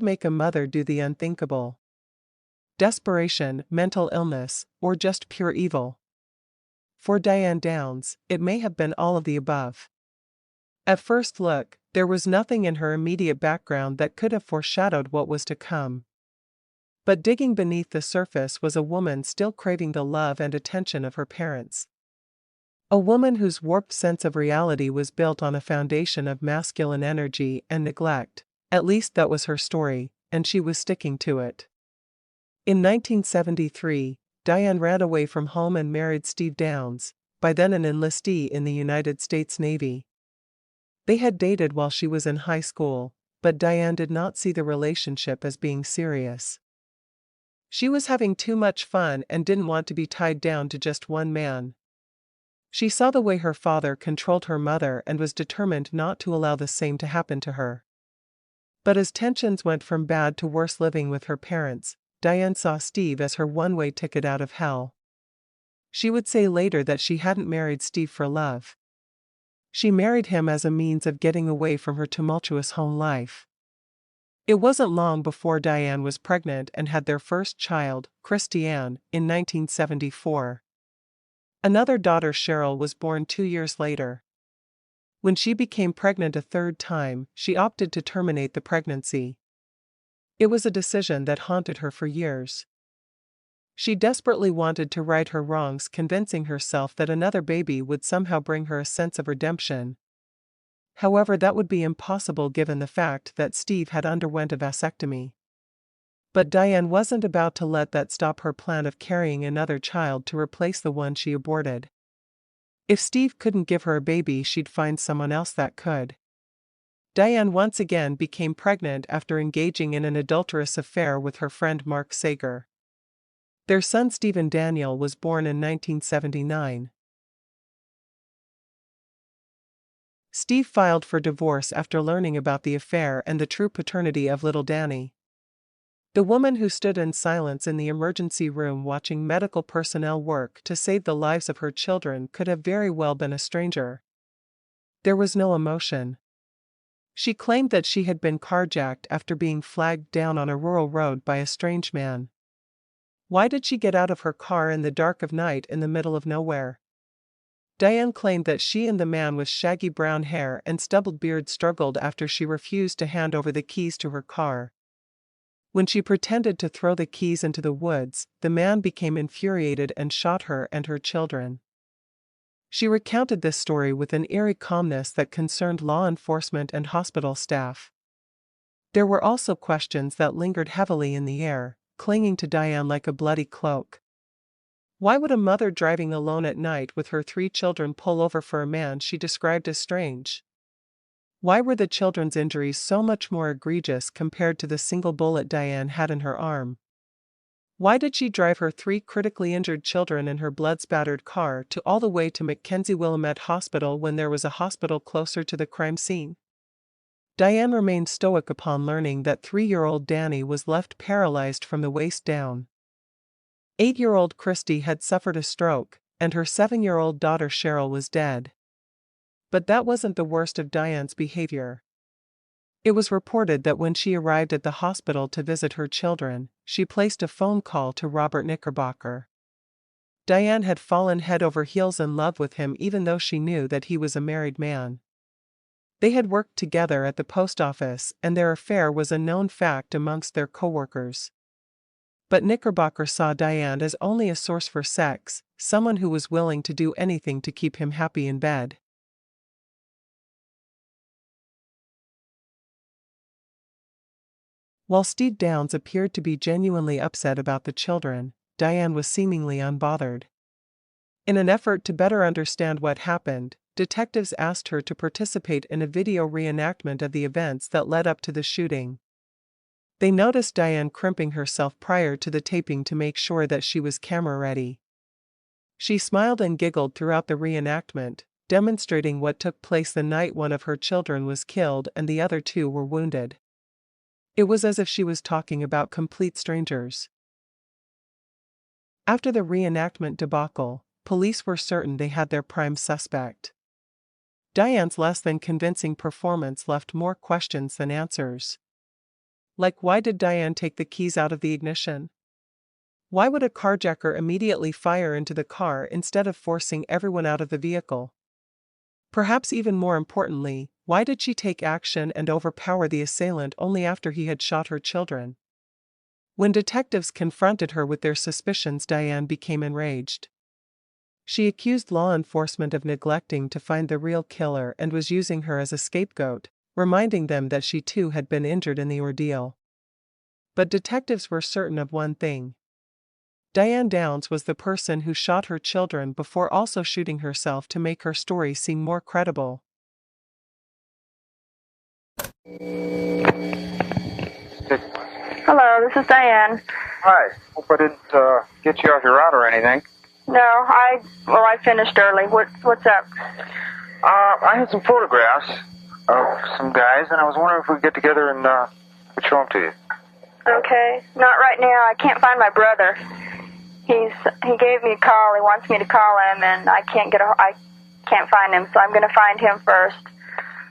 make a mother do the unthinkable? Desperation, mental illness, or just pure evil? For Diane Downs, it may have been all of the above. At first look, there was nothing in her immediate background that could have foreshadowed what was to come. But digging beneath the surface was a woman still craving the love and attention of her parents. A woman whose warped sense of reality was built on a foundation of masculine energy and neglect. At least that was her story, and she was sticking to it. In 1973, Diane ran away from home and married Steve Downs, by then an enlistee in the United States Navy. They had dated while she was in high school, but Diane did not see the relationship as being serious. She was having too much fun and didn't want to be tied down to just one man. She saw the way her father controlled her mother and was determined not to allow the same to happen to her. But as tensions went from bad to worse living with her parents, Diane saw Steve as her one-way ticket out of hell. She would say later that she hadn't married Steve for love. She married him as a means of getting away from her tumultuous home life. It wasn't long before Diane was pregnant and had their first child, Christiane, in 1974. Another daughter, Cheryl, was born 2 years later. When she became pregnant a third time, she opted to terminate the pregnancy. It was a decision that haunted her for years. She desperately wanted to right her wrongs, convincing herself that another baby would somehow bring her a sense of redemption. However, that would be impossible given the fact that Steve had underwent a vasectomy. But Diane wasn't about to let that stop her plan of carrying another child to replace the one she aborted. If Steve couldn't give her a baby, she'd find someone else that could. Diane once again became pregnant after engaging in an adulterous affair with her friend Mark Sager. Their son Stephen Daniel was born in 1979. Steve filed for divorce after learning about the affair and the true paternity of little Danny. The woman who stood in silence in the emergency room watching medical personnel work to save the lives of her children could have very well been a stranger. There was no emotion. She claimed that she had been carjacked after being flagged down on a rural road by a strange man. Why did she get out of her car in the dark of night in the middle of nowhere? Diane claimed that she and the man with shaggy brown hair and stubbled beard struggled after she refused to hand over the keys to her car. When she pretended to throw the keys into the woods, the man became infuriated and shot her and her children. She recounted this story with an eerie calmness that concerned law enforcement and hospital staff. There were also questions that lingered heavily in the air, clinging to Diane like a bloody cloak. Why would a mother driving alone at night with her 3 children pull over for a man she described as strange? Why were the children's injuries so much more egregious compared to the single bullet Diane had in her arm? Why did she drive her 3 critically injured children in her blood-spattered car all the way to Mackenzie-Willamette Hospital when there was a hospital closer to the crime scene? Diane remained stoic upon learning that 3-year-old Danny was left paralyzed from the waist down. 8-year-old Christy had suffered a stroke, and her 7-year-old daughter Cheryl was dead. But that wasn't the worst of Diane's behavior. It was reported that when she arrived at the hospital to visit her children, she placed a phone call to Robert Knickerbocker. Diane had fallen head over heels in love with him even though she knew that he was a married man. They had worked together at the post office and their affair was a known fact amongst their co-workers. But Knickerbocker saw Diane as only a source for sex, someone who was willing to do anything to keep him happy in bed. While Steve Downs appeared to be genuinely upset about the children, Diane was seemingly unbothered. In an effort to better understand what happened, detectives asked her to participate in a video reenactment of the events that led up to the shooting. They noticed Diane crimping herself prior to the taping to make sure that she was camera-ready. She smiled and giggled throughout the reenactment, demonstrating what took place the night one of her children was killed and the other 2 were wounded. It was as if she was talking about complete strangers. After the reenactment debacle, police were certain they had their prime suspect. Diane's less than convincing performance left more questions than answers. Like, why did Diane take the keys out of the ignition? Why would a carjacker immediately fire into the car instead of forcing everyone out of the vehicle? Perhaps even more importantly, why did she take action and overpower the assailant only after he had shot her children? When detectives confronted her with their suspicions, Diane became enraged. She accused law enforcement of neglecting to find the real killer and was using her as a scapegoat, reminding them that she too had been injured in the ordeal. But detectives were certain of one thing. Diane Downs was the person who shot her children before also shooting herself to make her story seem more credible. Hello, this is Diane. Hi. Hope I didn't get you off your route or anything. No, I finished early. What's up? I had some photographs of some guys, and I was wondering if we could get together and could show them to you. Okay. Not right now. I can't find my brother. He gave me a call. He wants me to call him, and I can't find him, so I'm going to find him first.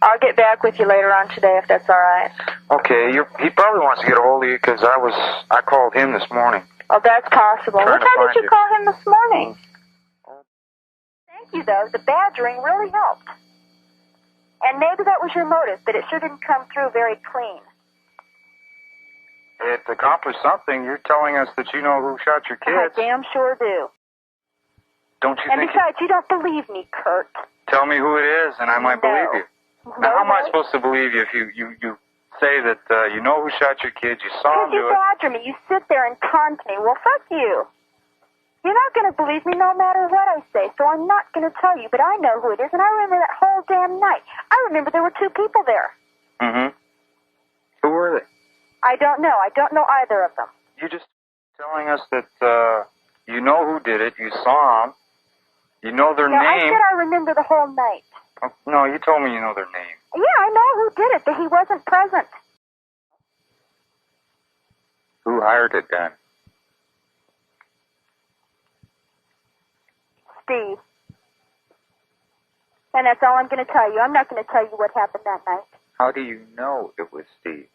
I'll get back with you later on today if that's all right. Okay. He probably wants to get a hold of you because I called him this morning. Oh, that's possible. What time did you call him this morning? Thank you, though. The badgering really helped. And maybe that was your motive, but it sure didn't come through very clean. It accomplished something. You're telling us that you know who shot your kids. I damn sure do. Don't you and think... besides, you don't believe me, Kurt. Tell me who it is, and I might believe you. Now, how am I supposed to believe you if you say that you know who shot your kids, you saw them do it? Because you badger me. You sit there and taunt me. Well, fuck you. You're not going to believe me no matter what I say, so I'm not going to tell you, but I know who it is, and I remember that whole damn night. I remember there were 2 people there. Mm-hmm. Who were they? I don't know. I don't know either of them. You're just telling us that you know who did it, you saw them, you know their name. I said I remember the whole night. Oh, no, you told me you know their name. Yeah, I know who did it, but he wasn't present. Who hired it then? Steve. And that's all I'm going to tell you. I'm not going to tell you what happened that night. How do you know it was Steve?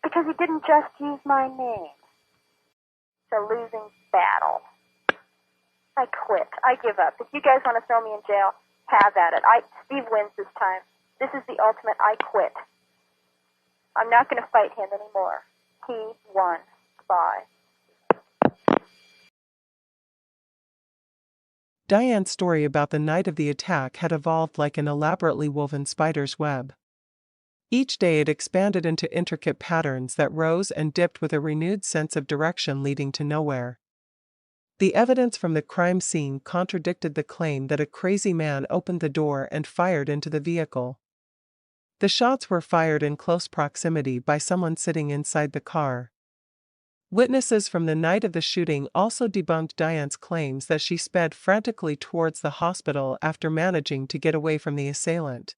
Because he didn't just use my name. It's a losing battle. I quit. I give up. If you guys want to throw me in jail, have at it. Steve wins this time. This is the ultimate. I quit. I'm not going to fight him anymore. He won. Bye. Diane's story about the night of the attack had evolved like an elaborately woven spider's web. Each day it expanded into intricate patterns that rose and dipped with a renewed sense of direction leading to nowhere. The evidence from the crime scene contradicted the claim that a crazy man opened the door and fired into the vehicle. The shots were fired in close proximity by someone sitting inside the car. Witnesses from the night of the shooting also debunked Diane's claims that she sped frantically towards the hospital after managing to get away from the assailant.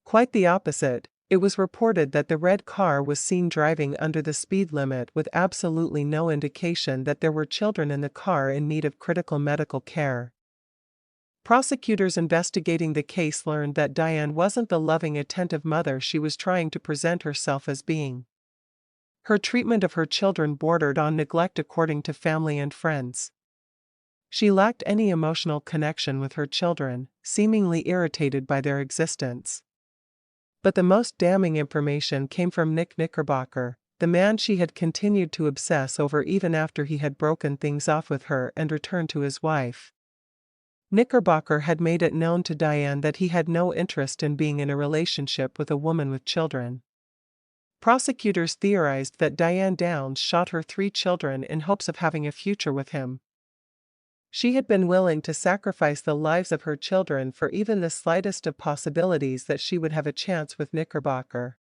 Quite the opposite, it was reported that the red car was seen driving under the speed limit with absolutely no indication that there were children in the car in need of critical medical care. Prosecutors investigating the case learned that Diane wasn't the loving, attentive mother she was trying to present herself as being. Her treatment of her children bordered on neglect according to family and friends. She lacked any emotional connection with her children, seemingly irritated by their existence. But the most damning information came from Nick Knickerbocker, the man she had continued to obsess over even after he had broken things off with her and returned to his wife. Knickerbocker had made it known to Diane that he had no interest in being in a relationship with a woman with children. Prosecutors theorized that Diane Downs shot her 3 children in hopes of having a future with him. She had been willing to sacrifice the lives of her children for even the slightest of possibilities that she would have a chance with Knickerbocker.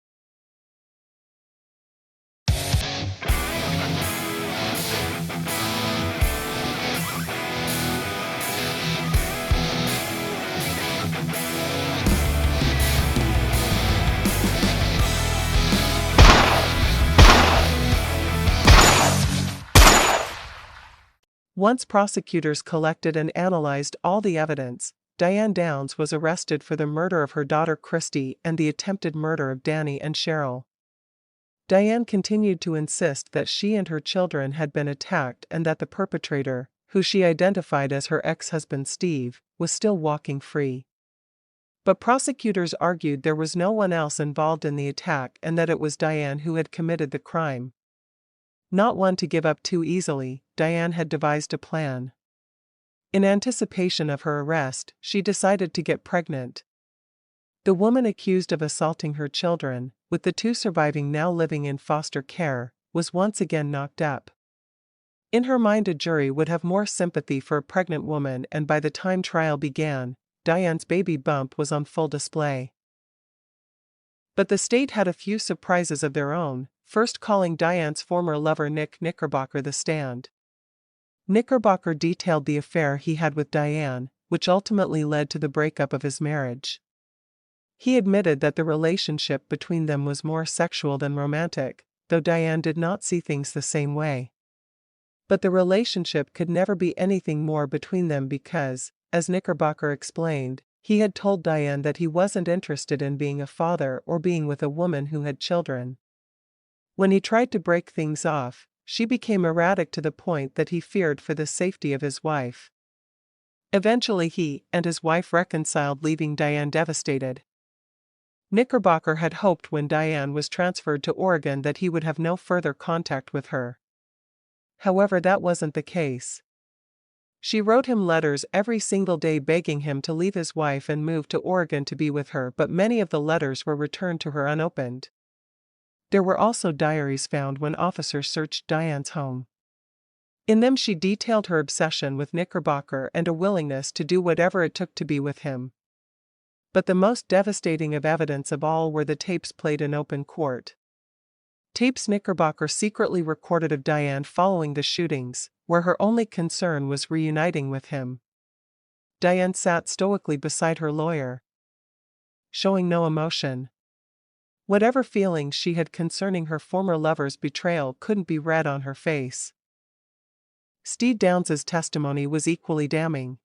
Once prosecutors collected and analyzed all the evidence, Diane Downs was arrested for the murder of her daughter Christy and the attempted murder of Danny and Cheryl. Diane continued to insist that she and her children had been attacked and that the perpetrator, who she identified as her ex-husband Steve, was still walking free. But prosecutors argued there was no one else involved in the attack and that it was Diane who had committed the crime. Not one to give up too easily, Diane had devised a plan. In anticipation of her arrest, she decided to get pregnant. The woman accused of assaulting her children, with the 2 surviving now living in foster care, was once again knocked up. In her mind, a jury would have more sympathy for a pregnant woman, and by the time trial began, Diane's baby bump was on full display. But the state had a few surprises of their own, first calling Diane's former lover Nick Knickerbocker the stand. Knickerbocker detailed the affair he had with Diane, which ultimately led to the breakup of his marriage. He admitted that the relationship between them was more sexual than romantic, though Diane did not see things the same way. But the relationship could never be anything more between them because, as Knickerbocker explained, he had told Diane that he wasn't interested in being a father or being with a woman who had children. When he tried to break things off, she became erratic to the point that he feared for the safety of his wife. Eventually he and his wife reconciled, leaving Diane devastated. Knickerbocker had hoped when Diane was transferred to Oregon that he would have no further contact with her. However, that wasn't the case. She wrote him letters every single day begging him to leave his wife and move to Oregon to be with her, but many of the letters were returned to her unopened. There were also diaries found when officers searched Diane's home. In them she detailed her obsession with Knickerbocker and a willingness to do whatever it took to be with him. But the most devastating of evidence of all were the tapes played in open court. Tapes Knickerbocker secretly recorded of Diane following the shootings, where her only concern was reuniting with him. Diane sat stoically beside her lawyer, showing no emotion. Whatever feelings she had concerning her former lover's betrayal couldn't be read on her face. Steve Downs' testimony was equally damning.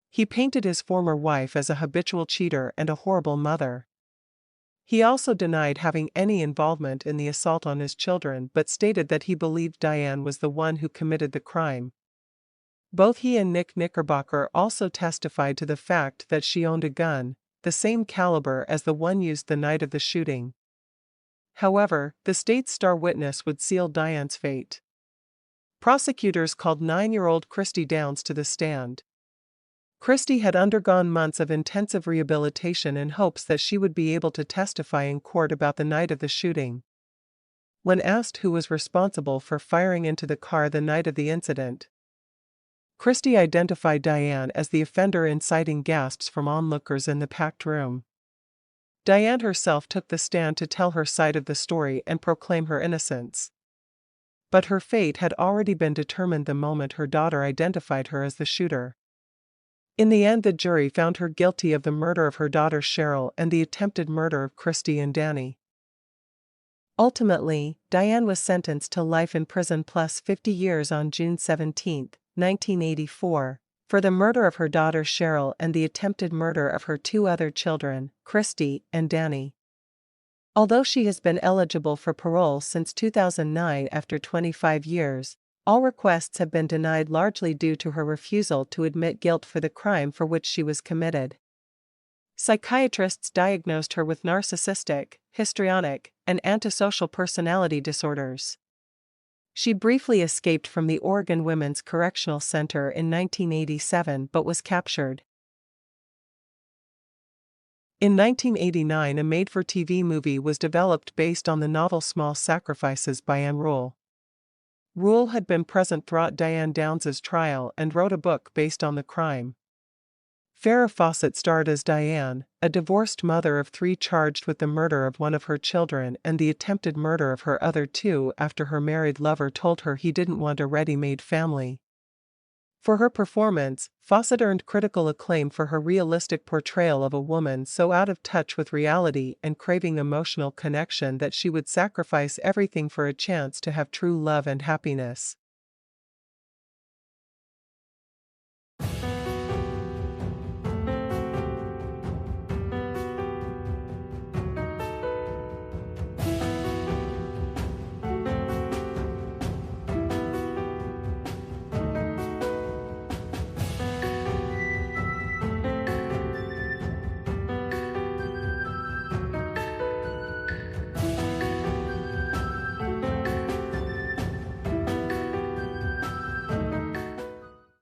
He painted his former wife as a habitual cheater and a horrible mother. He also denied having any involvement in the assault on his children but stated that he believed Diane was the one who committed the crime. Both he and Nick Knickerbocker also testified to the fact that she owned a gun, the same caliber as the one used the night of the shooting. However, the state's star witness would seal Diane's fate. Prosecutors called 9-year-old Christy Downs to the stand. Christy had undergone months of intensive rehabilitation in hopes that she would be able to testify in court about the night of the shooting. When asked who was responsible for firing into the car the night of the incident, Christy identified Diane as the offender, inciting gasps from onlookers in the packed room. Diane herself took the stand to tell her side of the story and proclaim her innocence. But her fate had already been determined the moment her daughter identified her as the shooter. In the end, the jury found her guilty of the murder of her daughter Cheryl and the attempted murder of Christy and Danny. Ultimately, Diane was sentenced to life in prison plus 50 years on June 17, 1984, for the murder of her daughter Cheryl and the attempted murder of her 2 other children, Christy and Danny. Although she has been eligible for parole since 2009 after 25 years, all requests have been denied largely due to her refusal to admit guilt for the crime for which she was committed. Psychiatrists diagnosed her with narcissistic, histrionic, and antisocial personality disorders. She briefly escaped from the Oregon Women's Correctional Center in 1987 but was captured. In 1989, a made-for-TV movie was developed based on the novel Small Sacrifices by Ann Rule. Rule had been present throughout Diane Downs' trial and wrote a book based on the crime. Farrah Fawcett starred as Diane, a divorced mother of 3 charged with the murder of one of her children and the attempted murder of her other 2 after her married lover told her he didn't want a ready-made family. For her performance, Fawcett earned critical acclaim for her realistic portrayal of a woman so out of touch with reality and craving emotional connection that she would sacrifice everything for a chance to have true love and happiness.